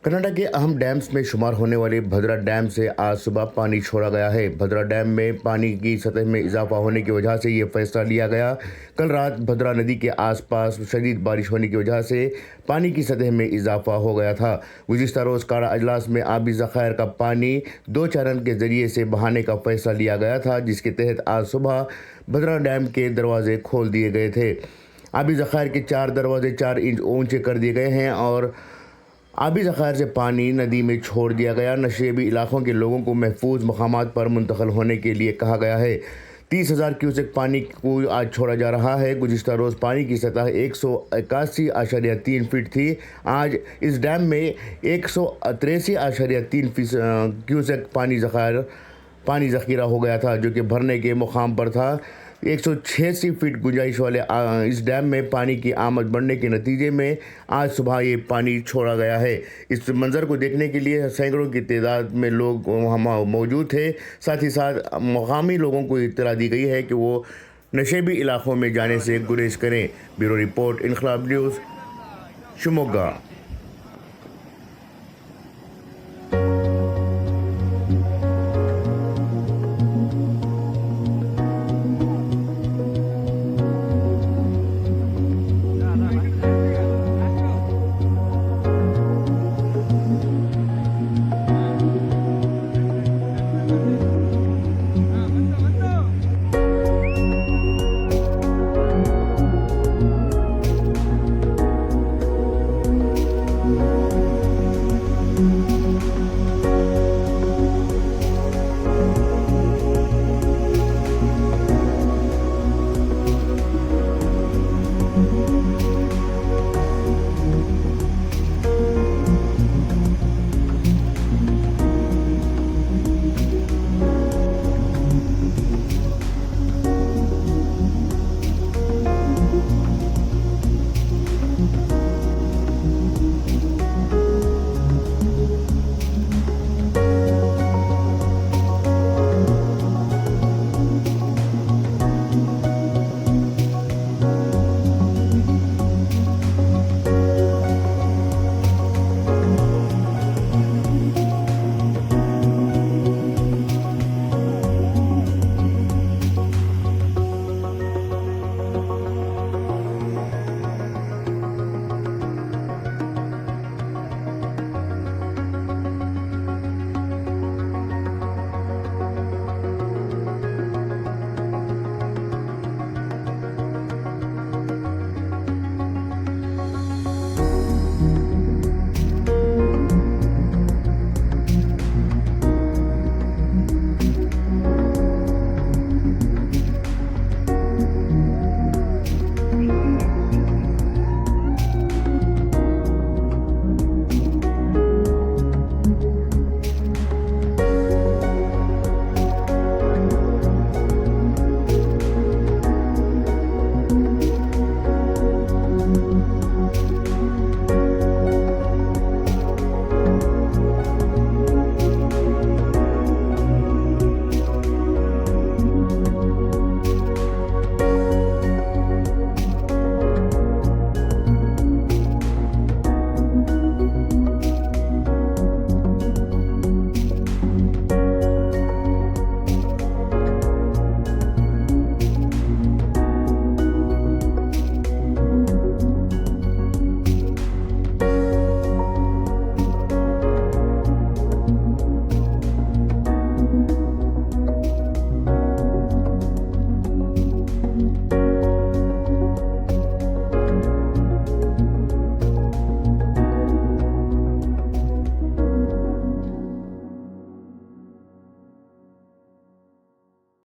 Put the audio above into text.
Canada के अहम dams में शुमार होने वाले भद्रा डैम से आज सुबह पानी छोड़ा गया है। भद्रा डैम में पानी की सतह में इजाफा होने की वजह से ये फैसला लिया गया। कल रात भद्रा नदी के आसपास शदीद बारिश होने की वजह से पानी की सतह में इजाफा हो गया था। गुज़िश्ता रोज़ कारा अजलास में आबी ज़खायर का पानी 2 चैनल के ज़रिए से बहाने का फैसला लिया गया था, जिसके तहत आज सुबह भद्रा डैम के दरवाजे खोल दिए गए थे। आबी ज़खायर के 4 दरवाजे 4 इंच ऊंचे कर दिए गए हैं और आबी ज़खायर से पानी नदी में छोड़ दिया गया। नशेबी इलाकों के लोगों को महफूज मकामात पर मुंतकिल होने के लिए कहा गया है। 30,000 क्यूसेक पानी को आज छोड़ा जा रहा है। गुज़िश्ता रोज़ पानी की सतह 181.3 फीट थी। आज इस डैम में 183.3 क्यूसेक पानी ज़ख़ीरा हो गया था, जो कि भरने के मुकाम पर था। 186 फीट गुंजाइश वाले इस डैम में पानी की आमद बढ़ने के नतीजे में आज सुबह ये पानी छोड़ा गया है। इस मंज़र को देखने के लिए सैकड़ों की तादाद में लोग वहाँ मौजूद थे। साथ ही साथ मकामी लोगों को इत्तला दी गई है कि वो नशेबी इलाकों में जाने से गुरेज करें। ब्यूरो रिपोर्ट, इनकलाब न्यूज़, शिमोगा।